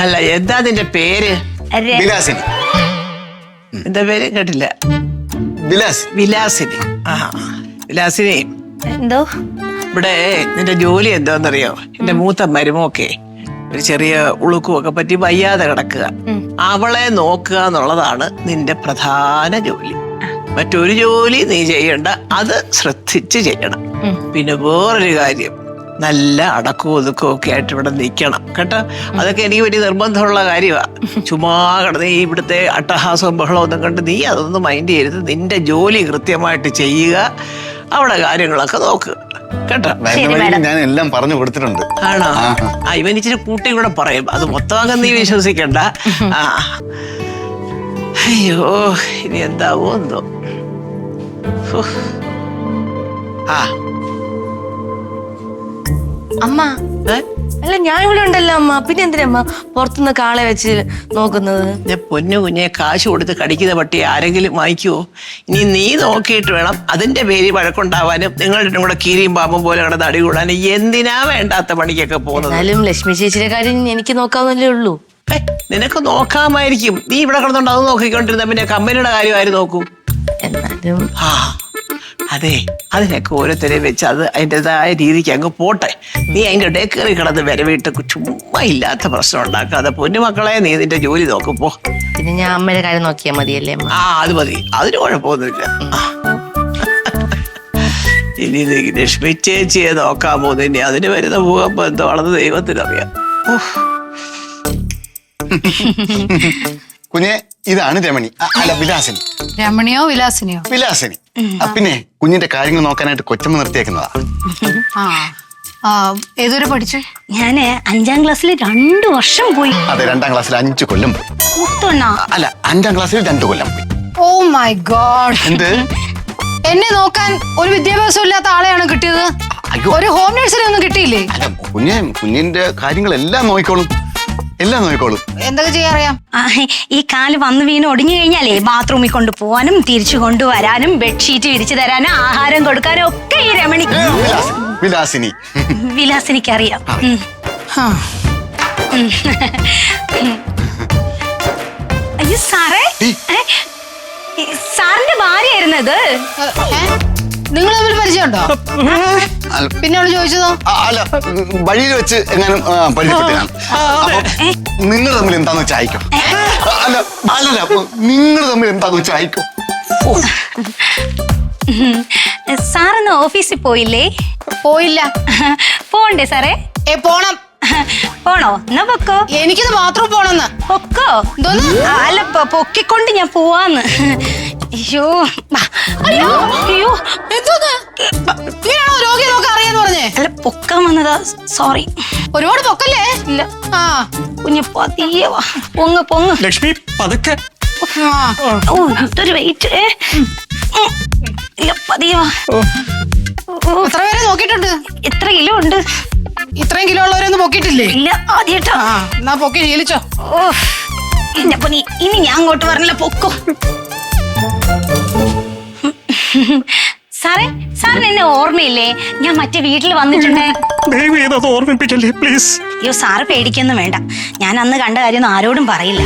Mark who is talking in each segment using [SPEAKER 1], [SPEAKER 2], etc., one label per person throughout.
[SPEAKER 1] അല്ല, എന്താ നിന്റെ പേര്?
[SPEAKER 2] വിലാസിനി.
[SPEAKER 1] എന്താ പേര് കേട്ടില്ല? വിലാസിനി. ആ, വിലാസിനി.
[SPEAKER 3] എന്തോ
[SPEAKER 1] ഇവിടെ നിന്റെ ജോലി എന്താന്നറിയോ? എന്റെ മൂത്ത മരുമോക്കെ ഒരു ചെറിയ ഉളുക്കുമൊക്കെ പറ്റി വയ്യാതെ കിടക്കുക. അവളെ നോക്കുക എന്നുള്ളതാണ് നിന്റെ പ്രധാന ജോലി. മറ്റൊരു ജോലി നീ ചെയ്യണ്ട, അത് ശ്രദ്ധിച്ച് ചെയ്യണം. പിന്നെ വേറൊരു കാര്യം, നല്ല അടക്കവും ഒതുക്കവും ഒക്കെ ആയിട്ട് ഇവിടെ നിൽക്കണം കേട്ടോ. അതൊക്കെ എനിക്ക് വലിയ നിർബന്ധമുള്ള കാര്യമാണ്. ചുമ്മാ കിടന്ന് ഈ ഇവിടുത്തെ അട്ടഹാസവും ബഹളവും ഒന്നും കണ്ട് നീ അതൊന്നും മൈൻഡ് ചെയ്യരുത്. നിന്റെ ജോലി കൃത്യമായിട്ട് ചെയ്യുക, അവിടെ കാര്യങ്ങളൊക്കെ നോക്കുക കേട്ടോ.
[SPEAKER 2] ഞാൻ എല്ലാം പറഞ്ഞു കൊടുത്തിട്ടുണ്ട്.
[SPEAKER 1] ആണോ? ഇവൻ ഇച്ചിരി കൂട്ടി കൂടെ പറയും, അത് മൊത്തം അങ്ങ് നീ വിശ്വസിക്കണ്ട. ആ, അയ്യോ ഇനി എന്താവോ എന്തോ. ആ
[SPEAKER 3] അമ്മ, അല്ല ഞാൻ ഇവിടെ ഉണ്ടല്ലോ അമ്മ, പിന്നെ എന്തിനാ അമ്മ പുറത്തുനിന്ന് കാളെ വെച്ച് നോക്കുന്നത്?
[SPEAKER 1] പൊന്നു കുഞ്ഞെ, കാശ് കൊടുത്ത് കടിക്കുന്ന പട്ടി ആരെങ്കിലും വാങ്ങിക്കുവോ? ഇനി നീ നോക്കിയിട്ട് വേണം അതിന്റെ പേര് വഴക്കുണ്ടാവാനും നിങ്ങളുടെ കൂടെ കീരിയും പാമ്പും പോലെ കിടന്ന് അടി കൂടാനും. എന്തിനാ വേണ്ടാത്ത പണിക്കൊക്കെ പോകുന്നത്?
[SPEAKER 3] എന്നാലും ലക്ഷ്മി ചേച്ചിയുടെ കാര്യം എനിക്ക് നോക്കാവുന്നല്ലേ ഉള്ളൂ.
[SPEAKER 1] നിനക്ക് നോക്കാമായിരിക്കും. നീ ഇവിടെ കിടന്നോണ്ട് അത് നോക്കിക്കൊണ്ടിരുന്ന പിന്നെ കമ്പനിയുടെ കാര്യം ആര് നോക്കൂ?
[SPEAKER 3] എന്നാലും
[SPEAKER 1] അതെ, അതിനൊക്കെ ഓരോരുത്തരെ വെച്ച് അത് അതിൻ്റെതായ രീതിക്ക് അങ്ങ് പോട്ടെ. നീ അതിൻ്റെ ഇടയിൽ കയറി കിടന്ന് വരവിട്ട് ചുമ്മാ ഇല്ലാത്ത പ്രശ്നം ഉണ്ടാക്കാതെ പൊന്നുമക്കളെ നീ നിന്റെ ജോലി നോക്കുമ്പോ.
[SPEAKER 3] പിന്നെ ഞാൻ അമ്മയുടെ കാര്യം നോക്കിയാൽ മതിയല്ലേ അമ്മ?
[SPEAKER 1] അത് മതി, അതിന് കുഴപ്പമൊന്നുമില്ല. ഇനി നീ ലക്ഷ്മി ചേച്ചിയെ നോക്കാൻ പോകുന്നു. ഇനി അതിന് വരുന്ന ഭൂകമ്പം എന്താണെന്ന് ദൈവത്തിനറിയാം.
[SPEAKER 2] കുഞ്ഞെ, ഇതാണ് രമണി, അല്ല വിലാസിനി.
[SPEAKER 4] രമണിയോ വിലാസിനിയോ?
[SPEAKER 2] വിലാസിനി. പിന്നെ കുഞ്ഞിന്റെ കാര്യങ്ങൾ നോക്കാനായിട്ട് കൊച്ചമ്മ നിർത്തിയേക്കുന്നതാ.
[SPEAKER 4] ഏതുവരെ പഠിച്ചു?
[SPEAKER 5] ഞാന് 5ാം ക്ലാസ്സിൽ 2 വർഷം പോയി.
[SPEAKER 2] അതെ, 2ാം ക്ലാസ്സിൽ 5 കൊല്ലം പോയി. അല്ല, 5ാം ക്ലാസ്സിൽ 2 കൊല്ലം പോയി.
[SPEAKER 4] Oh my god.
[SPEAKER 2] എന്ത്?
[SPEAKER 4] എന്നെ നോക്കാൻ ഒരു വിദ്യാഭ്യാസം ഇല്ലാത്ത ആളെയാണ് കിട്ടിയത്. ഒരു ഹോം നഴ്സറി ഒന്നും കിട്ടിയില്ലേ?
[SPEAKER 2] അല്ല, കുഞ്ഞിന്റെ കാര്യങ്ങളെല്ലാം നോക്കിക്കോളും, എല്ലാം നോക്കിക്കോളും.
[SPEAKER 4] എന്തൊക്കെ ചെയ്യാറിയാം?
[SPEAKER 5] ഈ കാല് വന്ന് വീണ് ഒടിഞ്ഞു കഴിഞ്ഞാലേ ബാത്റൂമിൽ കൊണ്ടുപോകാനും തിരിച്ചു കൊണ്ടുവരാനും ബെഡ്ഷീറ്റ് വിരിച്ചു തരാനും ആഹാരം കൊടുക്കാനും ഒക്കെ ഈ രമണി
[SPEAKER 2] വിലാസിനി
[SPEAKER 5] വിലാസിനിക്ക് അറിയാം. അയ്യോ സാറേ, സാറിന്റെ ഭാര്യയായിരുന്നത്.
[SPEAKER 4] നിങ്ങൾ തമ്മിൽ പരിചയമുണ്ടോ? പിന്നെ അവള് ചോദിച്ചതോ?
[SPEAKER 2] അല്ല, വഴിയിൽ വെച്ച് എങ്ങാനും പരിചയപ്പെട്ടതാണ്. നിങ്ങൾ തമ്മിൽ എന്താന്ന് വെച്ചാൽ അയക്കോ? അല്ല അല്ലല്ല, നിങ്ങൾ തമ്മിൽ എന്താന്ന് വെച്ചാൽ അയക്കോ?
[SPEAKER 5] സാറിന്ന് ഓഫീസിൽ പോയില്ലേ?
[SPEAKER 4] പോയില്ല.
[SPEAKER 5] പോണ്ടേ സാറേ?
[SPEAKER 4] പോണം.
[SPEAKER 5] പോണോ? എന്നാ പൊക്കോ.
[SPEAKER 4] എനിക്കിത് മാത്രം പോണെന്ന്.
[SPEAKER 5] പൊക്കോ? അല്ല, പൊക്കിക്കൊണ്ട് ഞാൻ പോവാന്ന്. അയ്യോ അയ്യോ അയ്യോ,
[SPEAKER 4] എന്തോന്ന്? നീയാണോ രോഗിയെ നോക്കാൻ അറിയാന്ന് പറഞ്ഞേ?
[SPEAKER 5] അല്ല, പൊക്കാൻ വന്നതാ, സോറി.
[SPEAKER 4] ഒരുപാട് പൊക്കല്ലേ?
[SPEAKER 5] ഇല്ല, കുഞ്ഞു പതിയെ വാ. പൊങ്ങ്
[SPEAKER 6] ലക്ഷ്മി, പതുക്കെ.
[SPEAKER 5] ഓ, ഇതൊരു വെയിറ്റ്. ഇല്ല, പതിയെ വാ.
[SPEAKER 4] എത്ര പേരെ നോക്കിയിട്ടുണ്ട്?
[SPEAKER 5] എത്ര കിലോ ഉണ്ട്?
[SPEAKER 4] ഇത്രയും കിലോ ഉള്ളവരൊന്നും പൊക്കിയിട്ടില്ലേ?
[SPEAKER 5] ഇല്ല, ആദ്യമായിട്ടാ.
[SPEAKER 4] എന്നാ പൊക്കി ശീലിച്ചോ.
[SPEAKER 5] ഓ, എന്നെ പണി. ഇനി ഞാൻ അങ്ങോട്ട് പറഞ്ഞില്ല, പൊക്കോ. സാറേ, സാറിന് എന്നെ ഓർമ്മയില്ലേ? ഞാൻ മറ്റേ വീട്ടിൽ വന്നിട്ടുണ്ട്.
[SPEAKER 6] ഓർമ്മിപ്പിക്കല്ലേ പ്ലീസ്.
[SPEAKER 5] അയ്യോ, സാറ് പേടിക്കൊന്നും വേണ്ട. ഞാൻ അന്ന് കണ്ട കാര്യം ആരോടും പറയില്ല.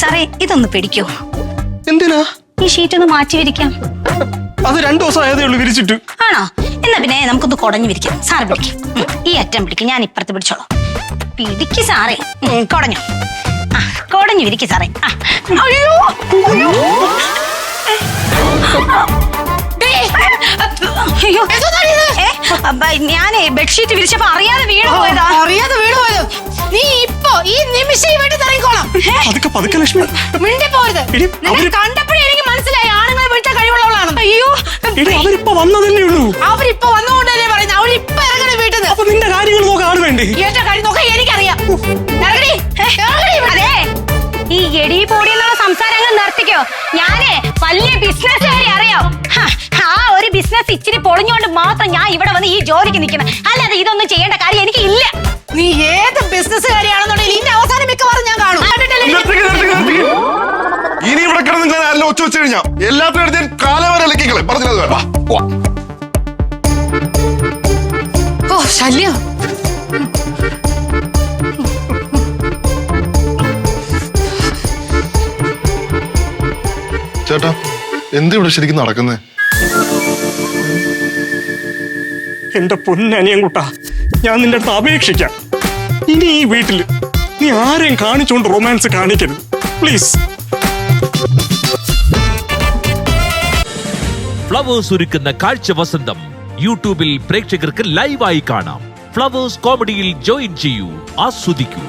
[SPEAKER 5] സാറേ, ഇതൊന്ന് പിടിക്കോ?
[SPEAKER 6] എന്തിനാ?
[SPEAKER 5] ഈ ഷീറ്റ് ഒന്ന് മാറ്റി വിരിക്കാം.
[SPEAKER 6] അത് 2 ദിവസം ആയതേ ഉള്ളൂ വിരിച്ചിട്ട്.
[SPEAKER 5] ആണോ? എന്നാ പിന്നെ നമുക്കൊന്ന് കുടഞ്ഞു വിരിക്കാം. സാറ് പിടിക്കും, ഈ അറ്റം പിടിക്കും, ഞാൻ ഇപ്പുറത്ത് പിടിച്ചോളാം. പിടിക്ക് സാറേ, കുടഞ്ഞു. കുടഞ്ഞു വിരിക്ക് സാറേ. അയ്യോ അയ്യോ, ഞാനേ ബെഡ്ഷീറ്റ് വിരിച്ചപ്പോ അറിയാതെ വീണ് പോയതാ.
[SPEAKER 4] അറിയാതെ വീണ് പോയത്? നീ ഇപ്പൊ ഈ നിമിഷം ഇവിടെ ഇറങ്ങിക്കോളാം.
[SPEAKER 6] പതുക്കെ ലക്ഷ്മി.
[SPEAKER 4] മിണ്ടി പോരുത്. കണ്ടപ്പോഴേ എനിക്ക് മനസ്സിലായി ആണുങ്ങൾ വീഴ്ച കഴിവുള്ളവളാണ്.
[SPEAKER 5] അയ്യോ,
[SPEAKER 6] അവരിപ്പോ വന്നതല്ലേ ഉള്ളൂ.
[SPEAKER 4] അവരിപ്പോ വന്നുകൊണ്ടല്ലേ പറയുന്നത്. അവരിപ്പൊ ഇറങ്ങണ വീട്ടിൽ നിന്ന്.
[SPEAKER 6] അപ്പൊ നിന്റെ കാര്യങ്ങൾ നോക്കാൻ വേണ്ടി
[SPEAKER 4] എന്റെ കാര്യം നോക്കാൻ എനിക്കറിയാം.
[SPEAKER 5] അതെ, ഈ എടി പൊടി എന്നുള്ള സംസാരങ്ങൾ നിർത്തിക്കോ. ഞാനേ വലിയ ബിസിനസ്സുകാരെ അറിയാം. ആ ഒരു ബിസിനസ് ഇച്ചിരി പൊളിഞ്ഞുകൊണ്ട് മാത്രം ഞാൻ ഇവിടെ വന്ന് ഈ ജോലിക്ക് നിൽക്കണം. അല്ലാതെ ഇതൊന്നും ചെയ്യേണ്ട കാര്യം എനിക്ക് ഇല്ല.
[SPEAKER 4] നീ ഏത് ബിസിനസ്സുകാരിയാണെന്നുണ്ടെങ്കിൽ ഇതിന്റെ അവസാനം മിക്കവാറും ഞാൻ കാണും.
[SPEAKER 2] ഇനി ഇവിടെ കിടന്ന് ഞാൻ അല്ല ഒച്ച വെച്ച് കഴിഞ്ഞാൽ എല്ലാത്തിനും എടുത്ത് കാലവരെ ഇളക്കിക്കളെ. പറഞ്ഞത് വേണ്ട.
[SPEAKER 4] ഓ, ശല്യം.
[SPEAKER 7] ചേട്ടാ എന്താ ഇവിടെ ശരിക്കും നടക്കുന്നേ?
[SPEAKER 6] എന്റെ പൊന്നനിയൻകുട്ടാ, ഞാൻ നിന്റെ അടുത്ത് അപേക്ഷിക്കാം, ഇനി ഈ വീട്ടില് നീ ആരെയും കാണിച്ചുകൊണ്ട് റൊമാൻസ് കാണിക്കരുത് പ്ലീസ്.
[SPEAKER 8] ഫ്ലവേഴ്സ് ഒരുക്കുന്ന കാഴ്ച വസന്തം യൂട്യൂബിൽ പ്രേക്ഷകർക്ക് ലൈവായി കാണാം. ഫ്ലവേഴ്സ് കോമഡിയിൽ ജോയിൻ ചെയ്യൂ, ആസ്വദിക്കൂ.